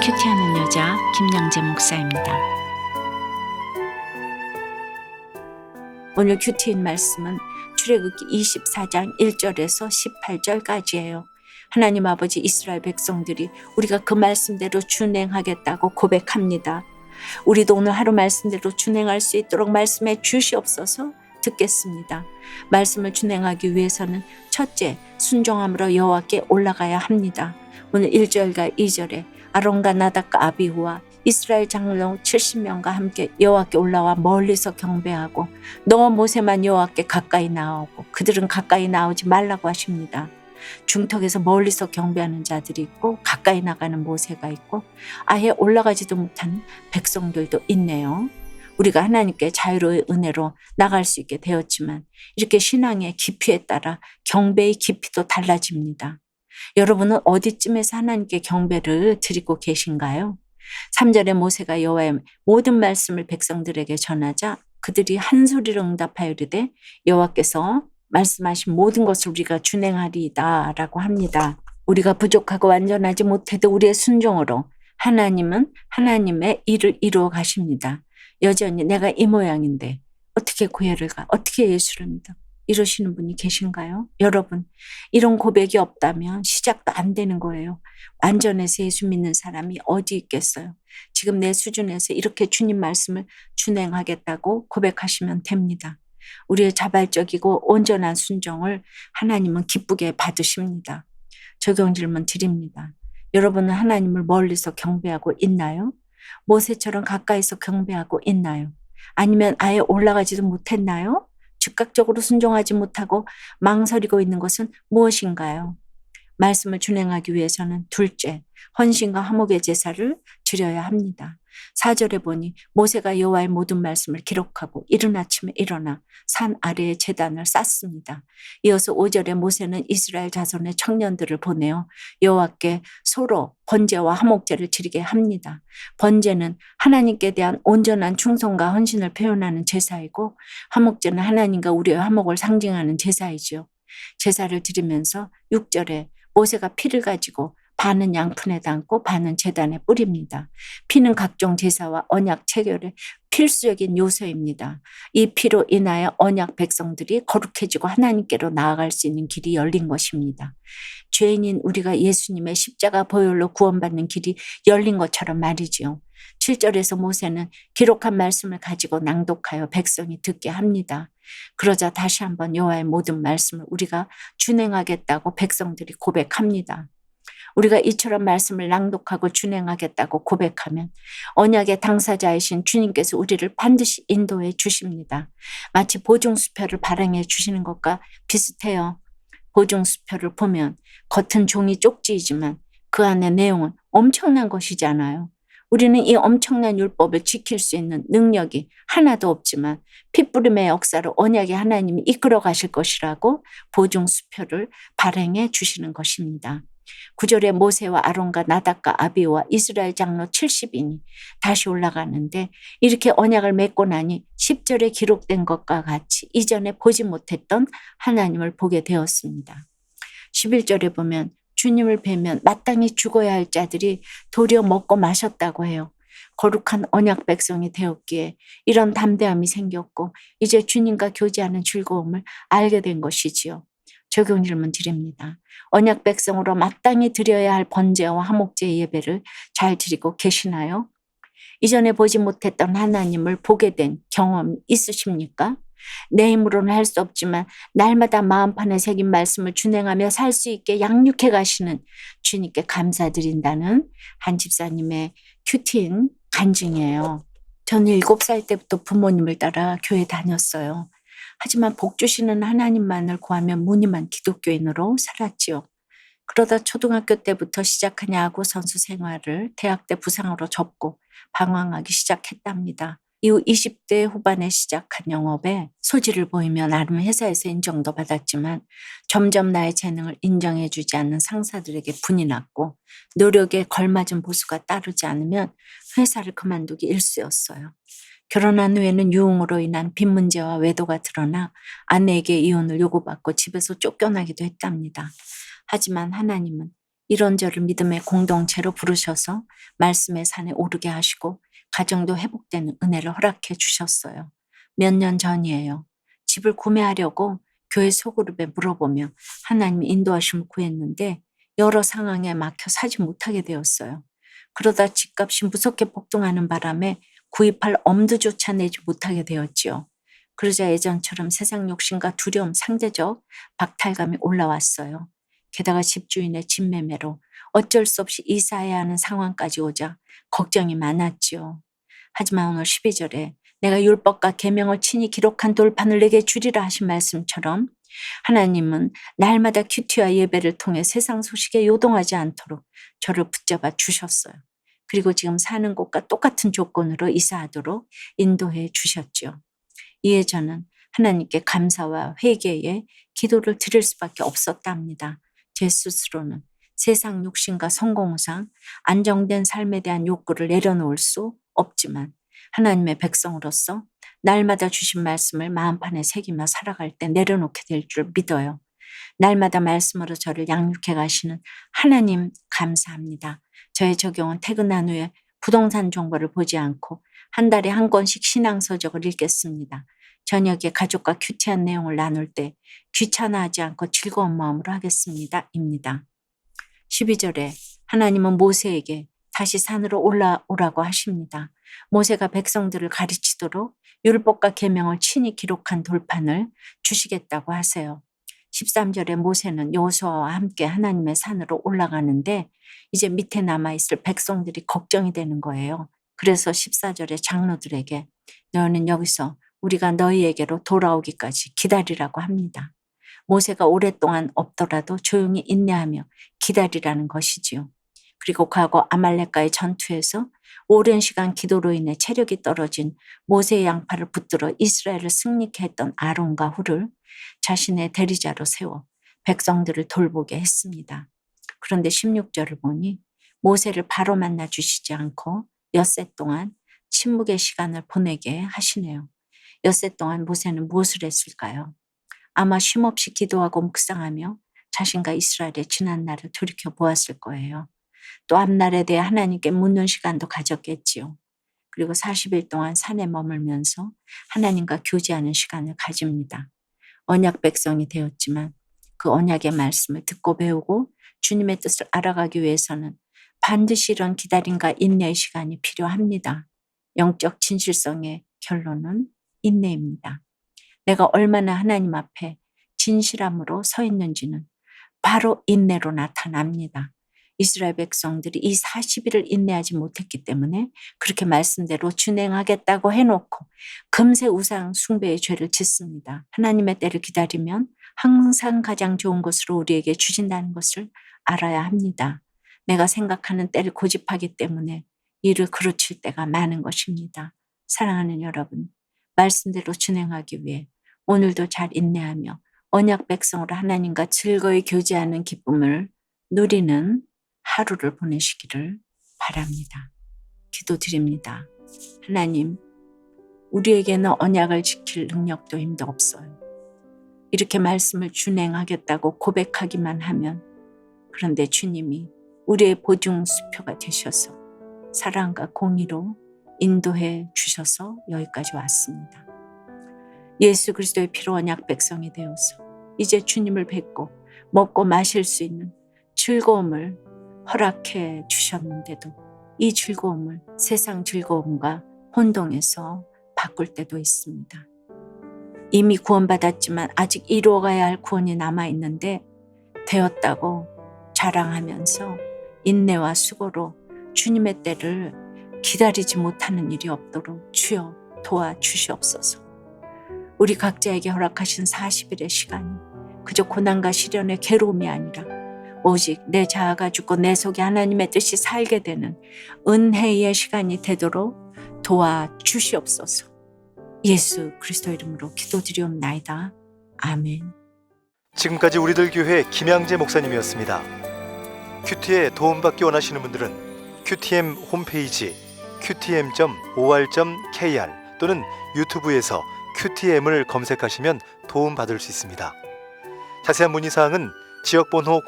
큐티하는 여자 김양재 목사입니다. 오늘 큐티인 말씀은 출애굽기 24장 1절에서 18절까지예요. 하나님 아버지 이스라엘 백성들이 우리가 그 말씀대로 준행하겠다고 고백합니다. 우리도 오늘 하루 말씀대로 준행할 수 있도록 말씀해 주시옵소서. 듣겠습니다. 말씀을 준행하기 위해서는 첫째, 순종함으로 여호와께 올라가야 합니다. 오늘 1절과 2절에 아론과 나답과 아비후와 이스라엘 장로 70명과 함께 여호와께 올라와 멀리서 경배하고 너 모세만 여호와께 가까이 나오고 그들은 가까이 나오지 말라고 하십니다. 중턱에서 멀리서 경배하는 자들이 있고 가까이 나가는 모세가 있고 아예 올라가지도 못하는 백성들도 있네요. 우리가 하나님께 자유로의 은혜로 나갈 수 있게 되었지만 이렇게 신앙의 깊이에 따라 경배의 깊이도 달라집니다. 여러분은 어디쯤에서 하나님께 경배를 드리고 계신가요? 3절에 모세가 여호와의 모든 말씀을 백성들에게 전하자 그들이 한 소리로 응답하여 이르되 여호와께서 말씀하신 모든 것을 우리가 준행하리이다 라고 합니다. 우리가 부족하고 완전하지 못해도 우리의 순종으로 하나님은 하나님의 일을 이루어 가십니다. 여전히 내가 이 모양인데 어떻게 구애를 가, 어떻게 예수를 믿어? 이러시는 분이 계신가요? 여러분, 이런 고백이 없다면 시작도 안 되는 거예요. 완전해서 예수 믿는 사람이 어디 있겠어요? 지금 내 수준에서 이렇게 주님 말씀을 준행하겠다고 고백하시면 됩니다. 우리의 자발적이고 온전한 순종을 하나님은 기쁘게 받으십니다. 적용 질문 드립니다. 여러분은 하나님을 멀리서 경배하고 있나요? 모세처럼 가까이서 경배하고 있나요? 아니면 아예 올라가지도 못했나요? 즉각적으로 순종하지 못하고 망설이고 있는 것은 무엇인가요? 말씀을 준행하기 위해서는 둘째, 헌신과 화목의 제사를 드려야 합니다. 4절에 보니 모세가 여호와의 모든 말씀을 기록하고 이른 아침에 일어나 산 아래에 제단을 쌓습니다. 이어서 5절에 모세는 이스라엘 자손의 청년들을 보내어 여호와께 서로 번제와 화목제를 드리게 합니다. 번제는 하나님께 대한 온전한 충성과 헌신을 표현하는 제사이고 화목제는 하나님과 우리의 화목을 상징하는 제사이죠. 제사를 드리면서 6절에 모세가 피를 가지고 반은 양푼에 담고 반은 제단에 뿌립니다. 피는 각종 제사와 언약 체결의 필수적인 요소입니다. 이 피로 인하여 언약 백성들이 거룩해지고 하나님께로 나아갈 수 있는 길이 열린 것입니다. 죄인인 우리가 예수님의 십자가 보혈로 구원받는 길이 열린 것처럼 말이지요. 7절에서 모세는 기록한 말씀을 가지고 낭독하여 백성이 듣게 합니다. 그러자 다시 한번 여호와의 모든 말씀을 우리가 준행하겠다고 백성들이 고백합니다. 우리가 이처럼 말씀을 낭독하고 준행하겠다고 고백하면 언약의 당사자이신 주님께서 우리를 반드시 인도해 주십니다. 마치 보증수표를 발행해 주시는 것과 비슷해요. 보증수표를 보면 겉은 종이 쪽지이지만 그 안의 내용은 엄청난 것이잖아요. 우리는 이 엄청난 율법을 지킬 수 있는 능력이 하나도 없지만 핏부림의 역사로 언약의 하나님이 이끌어 가실 것이라고 보증수표를 발행해 주시는 것입니다. 9절에 모세와 아론과 나답과 아비후와 이스라엘 장로 70인이 다시 올라가는데 이렇게 언약을 맺고 나니 10절에 기록된 것과 같이 이전에 보지 못했던 하나님을 보게 되었습니다. 11절에 보면 주님을 뵈면 마땅히 죽어야 할 자들이 도리어 먹고 마셨다고 해요. 거룩한 언약 백성이 되었기에 이런 담대함이 생겼고 이제 주님과 교제하는 즐거움을 알게 된 것이지요. 적용 질문 드립니다. 언약 백성으로 마땅히 드려야 할 번제와 화목제 예배를 잘 드리고 계시나요? 이전에 보지 못했던 하나님을 보게 된 경험이 있으십니까? 내 힘으로는 할 수 없지만 날마다 마음판에 새긴 말씀을 준행하며 살 수 있게 양육해 가시는 주님께 감사드린다는 한 집사님의 큐티인 간증이에요. 저는 7살 때부터 부모님을 따라 교회 다녔어요. 하지만 복 주시는 하나님만을 구하며 무늬만 기독교인으로 살았지요. 그러다 초등학교 때부터 시작한 야구 선수 생활을 대학 때 부상으로 접고 방황하기 시작했답니다. 이후 20대 후반에 시작한 영업에 소질을 보이며 나름 회사에서 인정도 받았지만 점점 나의 재능을 인정해 주지 않는 상사들에게 분이 났고 노력에 걸맞은 보수가 따르지 않으면 회사를 그만두기 일쑤였어요. 결혼한 후에는 유흥으로 인한 빚 문제와 외도가 드러나 아내에게 이혼을 요구받고 집에서 쫓겨나기도 했답니다. 하지만 하나님은 이런저런 믿음의 공동체로 부르셔서 말씀의 산에 오르게 하시고 가정도 회복되는 은혜를 허락해 주셨어요. 몇 년 전이에요. 집을 구매하려고 교회 소그룹에 물어보며 하나님의 인도하심을 구했는데 여러 상황에 막혀 사지 못하게 되었어요. 그러다 집값이 무섭게 폭등하는 바람에 구입할 엄두조차 내지 못하게 되었지요. 그러자 예전처럼 세상 욕심과 두려움, 상대적 박탈감이 올라왔어요. 게다가 집주인의 집매매로 어쩔 수 없이 이사해야 하는 상황까지 오자 걱정이 많았지요. 하지만 오늘 12절에 내가 율법과 계명을 친히 기록한 돌판을 내게 주리라 하신 말씀처럼 하나님은 날마다 큐티와 예배를 통해 세상 소식에 요동하지 않도록 저를 붙잡아 주셨어요. 그리고 지금 사는 곳과 똑같은 조건으로 이사하도록 인도해 주셨죠. 이에 저는 하나님께 감사와 회개에 기도를 드릴 수밖에 없었답니다. 제 스스로는 세상 욕심과 성공상 안정된 삶에 대한 욕구를 내려놓을 수 없지만 하나님의 백성으로서 날마다 주신 말씀을 마음판에 새기며 살아갈 때 내려놓게 될 줄 믿어요. 날마다 말씀으로 저를 양육해 가시는 하나님 감사합니다. 저의 적용은 퇴근한 후에 부동산 정보를 보지 않고 한 달에 한 권씩 신앙서적을 읽겠습니다. 저녁에 가족과 큐티한 내용을 나눌 때 귀찮아하지 않고 즐거운 마음으로 하겠습니다. 입니다. 12절에 하나님은 모세에게 다시 산으로 올라오라고 하십니다. 모세가 백성들을 가르치도록 율법과 계명을 친히 기록한 돌판을 주시겠다고 하세요. 13절에 모세는 여호수아와 함께 하나님의 산으로 올라가는데 이제 밑에 남아있을 백성들이 걱정이 되는 거예요. 그래서 14절에 장로들에게 너희는 여기서 우리가 너희에게로 돌아오기까지 기다리라고 합니다. 모세가 오랫동안 없더라도 조용히 인내하며 기다리라는 것이지요. 그리고 과거 아말렉과의 전투에서 오랜 시간 기도로 인해 체력이 떨어진 모세의 양팔을 붙들어 이스라엘을 승리케 했던 아론과 훌을 자신의 대리자로 세워 백성들을 돌보게 했습니다. 그런데 16절을 보니 모세를 바로 만나 주시지 않고 엿새 동안 침묵의 시간을 보내게 하시네요. 엿새 동안 모세는 무엇을 했을까요? 아마 쉼없이 기도하고 묵상하며 자신과 이스라엘의 지난 날을 돌이켜 보았을 거예요. 또 앞날에 대해 하나님께 묻는 시간도 가졌겠지요. 그리고 40일 동안 산에 머물면서 하나님과 교제하는 시간을 가집니다. 언약 백성이 되었지만 그 언약의 말씀을 듣고 배우고 주님의 뜻을 알아가기 위해서는 반드시 이런 기다림과 인내의 시간이 필요합니다. 영적 진실성의 결론은 인내입니다. 내가 얼마나 하나님 앞에 진실함으로 서 있는지는 바로 인내로 나타납니다. 이스라엘 백성들이 이 40일을 인내하지 못했기 때문에 그렇게 말씀대로 준행하겠다고 해놓고 금세 우상 숭배의 죄를 짓습니다. 하나님의 때를 기다리면 항상 가장 좋은 것으로 우리에게 주신다는 것을 알아야 합니다. 내가 생각하는 때를 고집하기 때문에 일을 그르칠 때가 많은 것입니다. 사랑하는 여러분, 말씀대로 준행하기 위해 오늘도 잘 인내하며 언약 백성으로 하나님과 즐거이 교제하는 기쁨을 누리는 하루를 보내시기를 바랍니다. 기도드립니다. 하나님, 우리에게는 언약을 지킬 능력도 힘도 없어요. 이렇게 말씀을 준행하겠다고 고백하기만 하면 그런데 주님이 우리의 보증수표가 되셔서 사랑과 공의로 인도해 주셔서 여기까지 왔습니다. 예수 그리스도의 피로 언약 백성이 되어서 이제 주님을 뵙고 먹고 마실 수 있는 즐거움을 허락해 주셨는데도 이 즐거움을 세상 즐거움과 혼동해서 바꿀 때도 있습니다. 이미 구원받았지만 아직 이루어가야 할 구원이 남아있는데 되었다고 자랑하면서 인내와 수고로 주님의 때를 기다리지 못하는 일이 없도록 주여 도와주시옵소서. 우리 각자에게 허락하신 40일의 시간이 그저 고난과 시련의 괴로움이 아니라 오직 내 자아가 죽고 내 속에 하나님의 뜻이 살게 되는 은혜의 시간이 되도록 도와주시옵소서. 예수 그리스도 이름으로 기도드리옵나이다. 아멘. 지금까지 우리들 교회 김양재 목사님이었습니다. 큐티에 도움받기 원하시는 분들은 큐티엠 홈페이지 qtm.or.kr 또는 유튜브에서 큐티엠을 검색하시면 도움받을 수 있습니다. 자세한 문의사항은 지역번호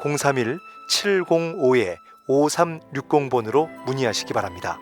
705-5360번으로 문의하시기 바랍니다.